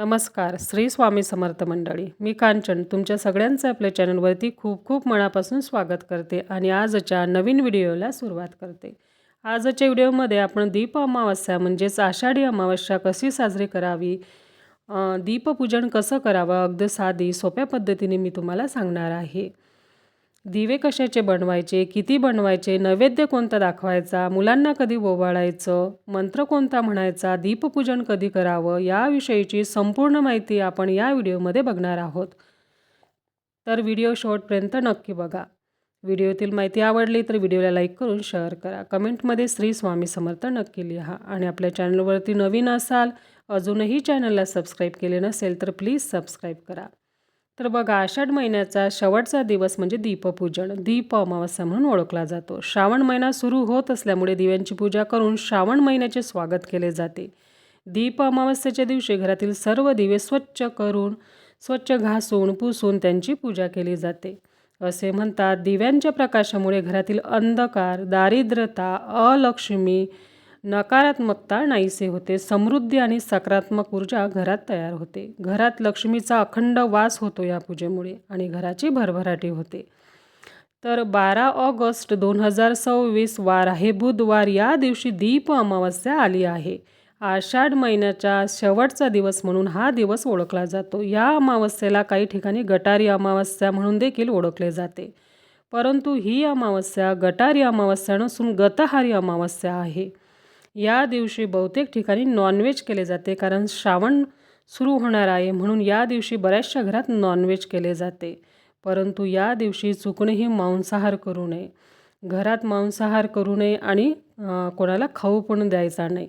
नमस्कार. श्री स्वामी समर्थ मंडळी. मी कांचन तुमच्या सगळ्यांचं आपल्या चॅनलवरती खूप खूप मनापासून स्वागत करते आणि आजच्या नवीन व्हिडिओला सुरुवात करते. आजच्या व्हिडिओमध्ये आपण दीप अमावस्या म्हणजेच आषाढी अमावस्या कशी साजरी करावी, दीपपूजन कसं करावं, अगदी साधी सोप्या पद्धतीने मी तुम्हाला सांगणार आहे. दिवे कशाचे बनवायचे, किती बनवायचे, नैवेद्य कोणता दाखवायचा, मुलांना कधी ओवाळायचं, मंत्र कोणता म्हणायचा, दीपपूजन कधी करावं, याविषयीची संपूर्ण माहिती आपण या व्हिडिओमध्ये बघणार आहोत. तर व्हिडिओ शेवटपर्यंत नक्की बघा. व्हिडिओतील माहिती आवडली तर व्हिडिओला लाईक करून शेअर करा. कमेंटमध्ये श्री स्वामी समर्थ नक्की लिहा आणि आपल्या चॅनलवरती नवीन असाल, अजूनही चॅनलला सबस्क्राईब केले नसेल तर प्लीज सबस्क्राईब करा. तर बघा, आषाढ महिन्याचा शेवटचा दिवस म्हणजे दीपपूजन, दीप अमावस्या म्हणून ओळखला जातो. श्रावण महिना सुरू होत असल्यामुळे दिव्यांची पूजा करून श्रावण महिन्याचे स्वागत केले जाते. दीप अमावस्येच्या दिवशी घरातील सर्व दिवे स्वच्छ घासून पुसून त्यांची पूजा केली जाते. असे म्हणतात, दिव्यांच्या प्रकाशामुळे घरातील अंधकार, दारिद्र्यता, अलक्ष्मी, नकारात्मकता नाहीसे होते. समृद्धी आणि सकारात्मक ऊर्जा घरात तयार होते. घरात लक्ष्मीचा अखंड वास होतो या पूजेमुळे आणि घराची भरभराटी होते. तर 12 ऑगस्ट 2026 वार आहे बुधवार. या दिवशी दीप अमावस्या आली आहे. आषाढ महिन्याचा शेवटचा दिवस म्हणून हा दिवस ओळखला जातो. या अमावस्येला काही ठिकाणी गटारी अमावस्या म्हणून देखील ओळखले जाते. परंतु ही अमावस्या गटारी अमावस्या नसून गतहारी अमावस्या आहे. या दिवशी बहुतेक ठिकाणी नॉनव्हेज केले जाते, कारण श्रावण सुरू होणार आहे म्हणून या दिवशी बऱ्याचशा घरात नॉनव्हेज केले जाते. परंतु या दिवशी चुकूनही मांसाहार करू नये. घरात मांसाहार करू नये आणि कोणाला खाऊ पण द्यायचा नाही.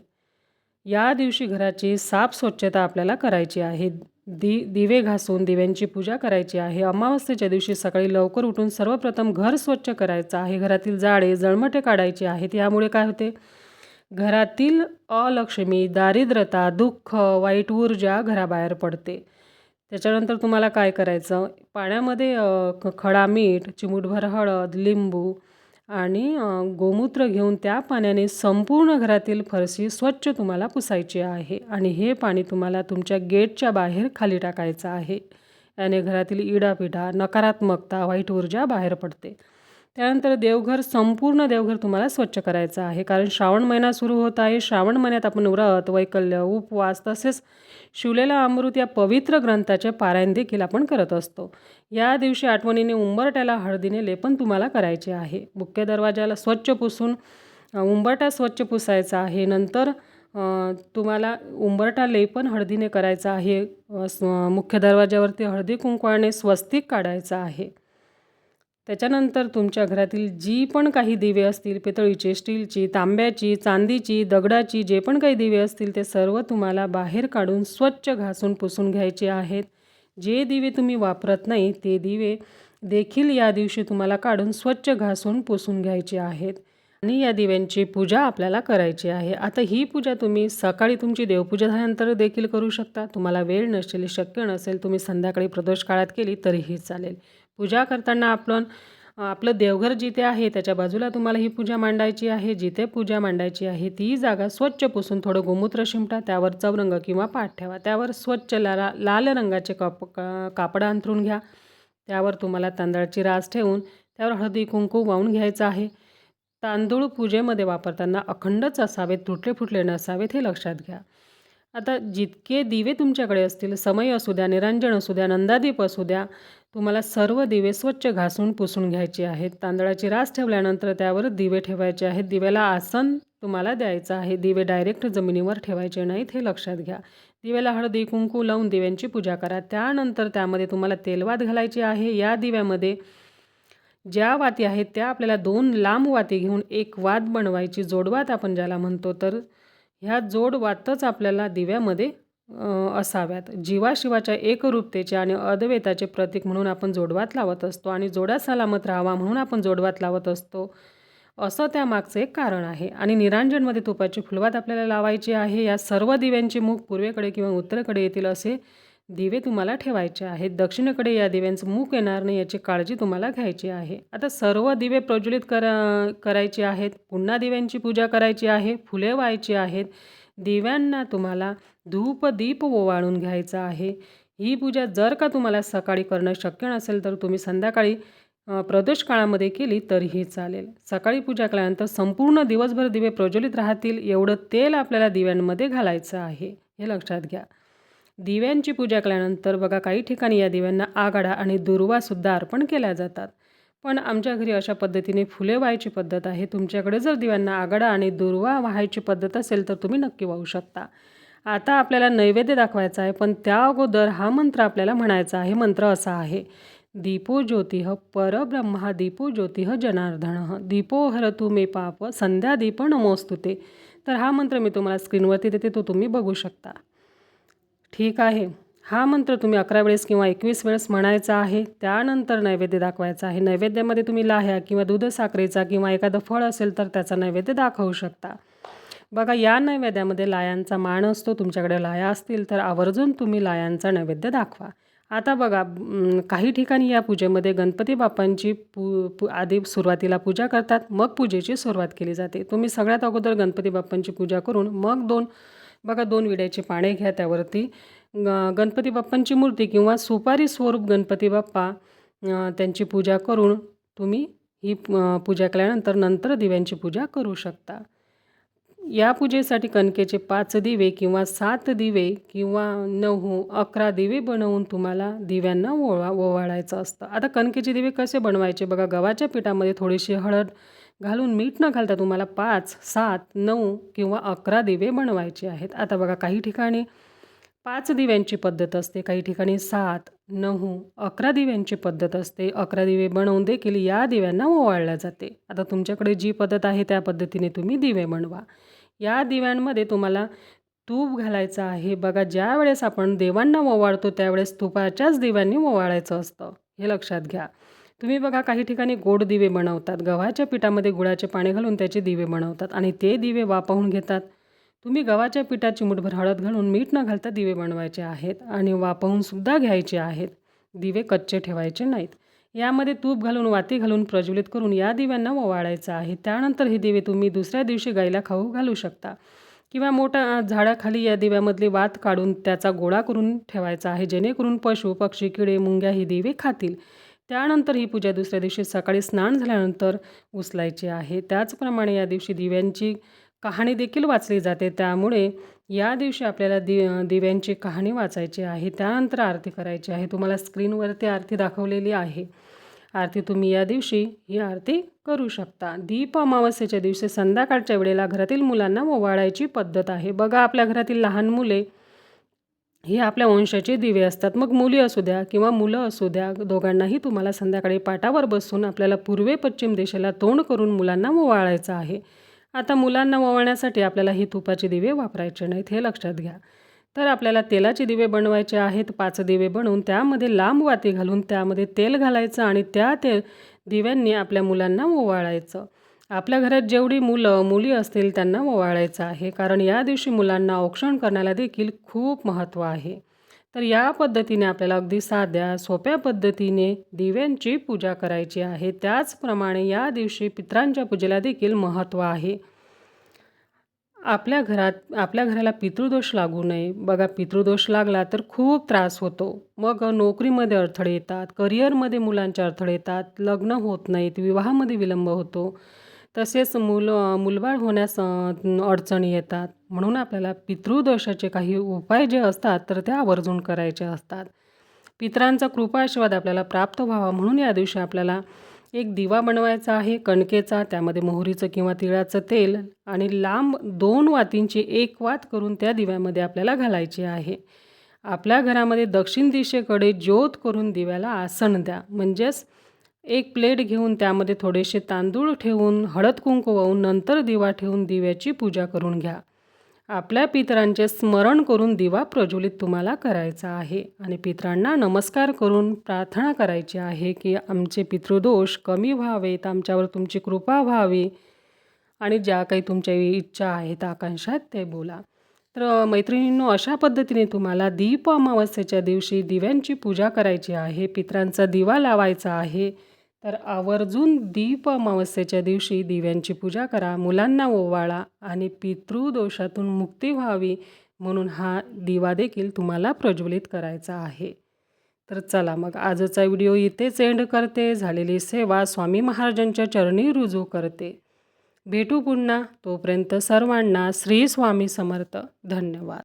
या दिवशी घराची साफस्वच्छता आपल्याला करायची आहे. दिवे घासून दिव्यांची पूजा करायची आहे. अमावस्येच्या दिवशी सकाळी लवकर उठून सर्वप्रथम घर स्वच्छ करायचं आहे. घरातील जाळे जळमटे काढायचे आहेत. यामुळे काय होते, घरातील अलक्ष्मी, दारिद्र्यता, दुःख, वाईट ऊर्जा घराबाहेर पडते. त्याच्यानंतर तुम्हाला काय करायचं, पाण्यामध्ये खडा मीठ, चिमूटभर हळद, लिंबू आणि गोमूत्र घेऊन त्या पाण्याने संपूर्ण घरातील फरशी स्वच्छ तुम्हाला पुसायची आहे आणि हे पाणी तुम्हाला तुमच्या गेटच्या बाहेर खाली टाकायचं आहे. याने घरातील इडापिडा, नकारात्मकता, वाईट ऊर्जा बाहेर पडते. त्यानंतर संपूर्ण देवघर तुम्हाला स्वच्छ करायचं आहे, कारण श्रावण महिना सुरू होत आहे. श्रावण महिन्यात आपण व्रत, वैकल्य, उपवास तसेच शिवलेला अमृत या पवित्र ग्रंथाचे पारायण देखील आपण करत असतो. या दिवशी आठवणीने उंबरट्याला हळदीने लेपन तुम्हाला करायचे आहे. मुख्य दरवाजाला स्वच्छ पुसून उंबरटा स्वच्छ पुसायचा आहे. नंतर तुम्हाला उंबरटा लेपन हळदीने करायचा आहे. मुख्य दरवाजावरती हळदी कुंकवाने स्वस्तिक काढायचा आहे. त्याच्यानंतर तुमच्या घरातील जी पण काही दिवे असतील, पितळीचे, स्टीलची, तांब्याची, चांदीची, दगडाची, जे पण काही दिवे असतील ते सर्व तुम्हाला बाहेर काढून स्वच्छ घासून पुसून घ्यायचे आहेत. जे दिवे तुम्ही वापरत नाही ते दिवे देखील या दिवशी तुम्हाला काढून स्वच्छ घासून पुसून घ्यायचे आहेत आणि या दिव्यांची पूजा आपल्याला करायची आहे. आता ही पूजा तुम्ही सकाळी तुमची देवपूजा झाल्यानंतर देखील करू शकता. तुम्हाला वेळ नसेल, शक्य नसेल, तुम्ही संध्याकाळी प्रदोष काळात केली तरीही चालेल. पूजा करताना आपलं देवघर जिथे आहे त्याच्या बाजूला तुम्हाला ही पूजा मांडायची आहे. जिथे पूजा मांडायची आहे ती जागा स्वच्छ पुसून थोडं गोमूत्र शिंपटा, त्यावर चौरंग किंवा पाट ठेवा. त्यावर स्वच्छ लाल रंगाचे कापड अंथरून घ्या. त्यावर तुम्हाला तांदळाची रास ठेवून त्यावर हळदी कुंकू वाहून घ्यायचं आहे. तांदूळ पूजेमध्ये वापरताना अखंडच असावेत, तुटले फुटले नसावेत, हे लक्षात घ्या. आता जितके दिवे तुमच्याकडे असतील, समय असू द्या, निरांजन असू द्या, नंदादीप असू द्या, तुम्हाला सर्व दिवे स्वच्छ घासून पुसून घ्यायचे आहेत. तांदळाची रास ठेवल्यानंतर त्यावर दिवे ठेवायचे आहेत. दिव्याला आसन तुम्हाला द्यायचं आहे. दिवे डायरेक्ट जमिनीवर ठेवायचे नाहीत, हे लक्षात घ्या. दिव्याला हळदी कुंकू लावून दिव्यांची पूजा करा. त्यानंतर त्यामध्ये तुम्हाला तेलवात घालायची आहे. या दिव्यामध्ये ज्या वाती आहेत त्या आपल्याला 2 लांब वाती घेऊन एक वात बनवायची, जोडवात आपण ज्याला म्हणतो. तर ह्या जोडवातच आपल्याला दिव्यामध्ये असाव्यात. जीवाशिवाच्या एकरूपतेचे आणि अद्वैताचे प्रतीक म्हणून आपण जोडवात लावत असतो आणि जोडा सलामत राहावा म्हणून आपण जोडवात लावत असतो, असं त्यामागचं एक कारण आहे. आणि निरांजनमध्ये तुपाची फुलवात आपल्याला लावायची आहे. या सर्व दिव्यांचे मुख पूर्वेकडे किंवा उत्तरेकडे येतील असे दिवे तुम्हाला ठेवायचे आहेत. दक्षिणेकडे या दिव्यांचं मुख येणार नाही याची काळजी तुम्हाला घ्यायची आहे. आता सर्व दिवे प्रज्वलित करायचे आहेत. पुन्हा दिव्यांची पूजा करायची आहे. फुले व्हायची आहेत. दिव्यांना तुम्हाला धूप दीप ओवाळून घ्यायचा आहे. ही पूजा जर का तुम्हाला सकाळी करणं शक्य नसेल तर तुम्ही संध्याकाळी प्रदोष काळामध्ये केली तरीही चालेल. सकाळी पूजा केल्यानंतर संपूर्ण दिवसभर दिवे प्रज्वलित राहतील एवढं तेल आपल्याला दिव्यांमध्ये घालायचं आहे, हे लक्षात घ्या. दिव्यांची पूजा केल्यानंतर बघा काही ठिकाणी या दिव्यांना आघाडा आणि दुर्वासुद्धा अर्पण केल्या जातात. पण आमच्या घरी अशा पद्धतीने फुले व्हायची पद्धत आहे. तुमच्याकडे जर दिव्यांना आघाडा आणि दुर्वा व्हायची पद्धत असेल तर तुम्ही नक्की वाहू शकता. आता आपल्याला नैवेद्य दाखवायचा आहे, पण त्या अगोदर हा मंत्र आपल्याला म्हणायचा आहे. मंत्र असा आहे: दीपो ज्योतिः परब्रह्म दीपो ज्योतिः जनार्दनः दीपो हरतु मे पाप संध्या दीप नमोस्तुते. तर हा मंत्र मी तुम्हाला स्क्रीनवरती देते, तो तुम्ही बघू शकता. ठीक आहे. हा मंत्र तुम्ही 11 वेळेस किंवा 21 वेळेस म्हणायचा आहे. त्यानंतर नैवेद्य दाखवायचा आहे. नैवेद्यामध्ये तुम्ही लाह्या किंवा दूध साखरेचा किंवा एखादं फळ असेल तर त्याचा नैवेद्य दाखवू शकता. बघा या नैवेद्यामध्ये लायांचा मान असतो. तुमच्याकडे लाया असतील तर आवर्जून तुम्ही लायांचा नैवेद्य दाखवा. आता बघा काही ठिकाणी या पूजेमध्ये गणपती बाप्पांची आधी सुरुवातीला पूजा करतात, मग पूजेची सुरुवात केली जाते. तुम्ही सगळ्यात अगोदर गणपती बाप्पांची पूजा करून मग दोन विड्याची पाने घ्या. त्यावरती गणपती बाप्पांची मूर्ती किंवा सुपारी स्वरूप गणपती बाप्पा त्यांची पूजा करून तुम्ही ही पूजा केल्यानंतर दिव्यांची पूजा करू शकता. या पूजेसाठी कणकेचे 5 दिवे किंवा 7 दिवे किंवा 9, 11 दिवे बनवून तुम्हाला दिव्यांना ओवाळायचं असतं. आता कणकेचे दिवे कसे बनवायचे बघा, गव्हाच्या पिठामध्ये थोडीशी हळद घालून मीठ न घालता तुम्हाला 5, 7, 9 किंवा 11 दिवे बनवायचे आहेत. आता बघा काही ठिकाणी 5 दिव्यांची पद्धत असते, काही ठिकाणी 7, 9, 11 दिव्यांची पद्धत असते. 11 दिवे बनवून देखील या दिव्यांना ओवाळल्या जाते. आता तुमच्याकडे जी पद्धत आहे त्या पद्धतीने तुम्ही दिवे बनवा. या दिव्यांमध्ये तुम्हाला तूप घालायचं आहे. बघा ज्या वेळेस आपण देवांना ओवाळतो त्यावेळेस तुपाच्याच दिव्यांनी ओवाळायचं असतं, हे लक्षात घ्या. तुम्ही बघा काही ठिकाणी गोड दिवे बनवतात. गव्हाच्या पिठामध्ये गुळाचे पाणी घालून त्याचे दिवे बनवतात आणि ते दिवे वाफवून घेतात. तुम्ही गव्हाच्या पिठाची मुठभर हळद घालून मीठ न घालता दिवे बनवायचे आहेत आणि वाफवूनसुद्धा घ्यायचे आहेत. दिवे कच्चे ठेवायचे नाहीत. यामध्ये तूप घालून वाती घालून प्रज्वलित करून या दिव्यांना ओवाळायचं आहे. त्यानंतर हे दिवे तुम्ही दुसऱ्या दिवशी गाईला खाऊ घालू शकता किंवा मोठ्या झाडाखाली या दिव्यामधली वात काढून त्याचा गोळा करून ठेवायचा आहे, जेणेकरून पशु पक्षी किडे मुंग्या ही दिवे खातील. त्यानंतर ही पूजा दुसऱ्या दिवशी सकाळी स्नान झाल्यानंतर उचलायची आहे. त्याचप्रमाणे या दिवशी दिव्यांची कहाणी देखील वाचली जाते. त्यामुळे या दिवशी आपल्याला दिव्यांची कहाणी वाचायची आहे. त्यानंतर आरती करायची आहे. तुम्हाला स्क्रीनवरती आरती दाखवलेली आहे. आरती तुम्ही या दिवशी ही आरती करू शकता. दीप अमावस्येच्या दिवशी संध्याकाळच्या वेळेला घरातील मुलांना ओवाळायची पद्धत आहे. बघा आपल्या घरातील लहान मुले हे आपल्या वंशाचे दिवे असतात. मग मुली असू द्या किंवा मुलं असू द्या, दोघांनाही तुम्हाला संध्याकाळी पाटावर बसून आपल्याला पूर्वे पश्चिम दिशेला तोंड करून मुलांना ओवाळायचं आहे. आता मुलांना ओवाळण्यासाठी आपल्याला ही तुपाचे दिवे वापरायचे नाहीत, हे लक्षात घ्या. तर आपल्याला तेलाचे दिवे बनवायचे आहेत. 5 दिवे बनवून त्यामध्ये लांब वाती घालून त्यामध्ये तेल घालायचं आणि त्या दिव्यांनी आपल्या मुलांना ओवाळायचं. आपल्या घरात जेवढी मुली असतील त्यांना ओवाळायचं आहे, कारण या दिवशी मुलांना औक्षण करण्याला देखील खूप महत्त्व आहे. तर या पद्धतीने आपल्याला अगदी साध्या सोप्या पद्धतीने दिव्यांची पूजा करायची आहे. त्याचप्रमाणे या दिवशी पितरांच्या पूजेला देखील महत्त्व आहे. आपल्या घराला पितृदोष लागू नये. बघा पितृदोष लागला तर खूप त्रास होतो. मग नोकरीमध्ये अडथळे येतात, करिअरमध्ये मुलांचे अडथळे येतात, लग्न होत नाहीत, विवाहामध्ये विलंब होतो, तसेच मुलबाळ होण्यास अडचणी येतात. म्हणून आपल्याला पितृदोषाचे काही उपाय जे असतात तर ते आवर्जून करायचे असतात. पितरांचा कृपा आशीर्वाद आपल्याला प्राप्त व्हावा म्हणून या दिवशी आपल्याला एक दिवा बनवायचा आहे कणकेचा. त्यामध्ये मोहरीचं किंवा तिळाचं तेल आणि लांब 2 वातींची 1 वात करून त्या दिव्यामध्ये आपल्याला घालायची आहे. आपल्या घरामध्ये दक्षिण दिशेकडे ज्योत करून दिव्याला आसन द्या. म्हणजेच एक प्लेट घेऊन त्यामध्ये थोडेसे तांदूळ ठेवून हळद कुंकू वाहून नंतर दिवा ठेवून दिव्याची पूजा करून घ्या. आपल्या पितरांचे स्मरण करून दिवा प्रज्वलित तुम्हाला करायचा आहे आणि पितरांना नमस्कार करून प्रार्थना करायची आहे की आमचे पितृदोष कमी व्हावेत, आमच्यावर तुमची कृपा व्हावी आणि ज्या काही तुमच्या इच्छा आहेत, आकांक्षात ते बोला. तर मैत्रिणींनो, अशा पद्धतीने तुम्हाला दीप अमावस्येच्या दिवशी दिव्यांची पूजा करायची आहे, पितरांचा दिवा लावायचा आहे. तर आवर्जून दीप अमावस्येच्या दिवशी दिव्यांची पूजा करा, मुलांना ओवाळा आणि पितृदोषातून मुक्ती व्हावी म्हणून हा दिवा देखील तुम्हाला प्रज्वलित करायचा आहे. तर चला मग आजचा व्हिडिओ इथेच एंड करते. झालेली सेवा स्वामी महाराजांच्या चरणी रुजू करते. भेटू पुन्हा. तोपर्यंत सर्वांना श्री स्वामी समर्थ. धन्यवाद.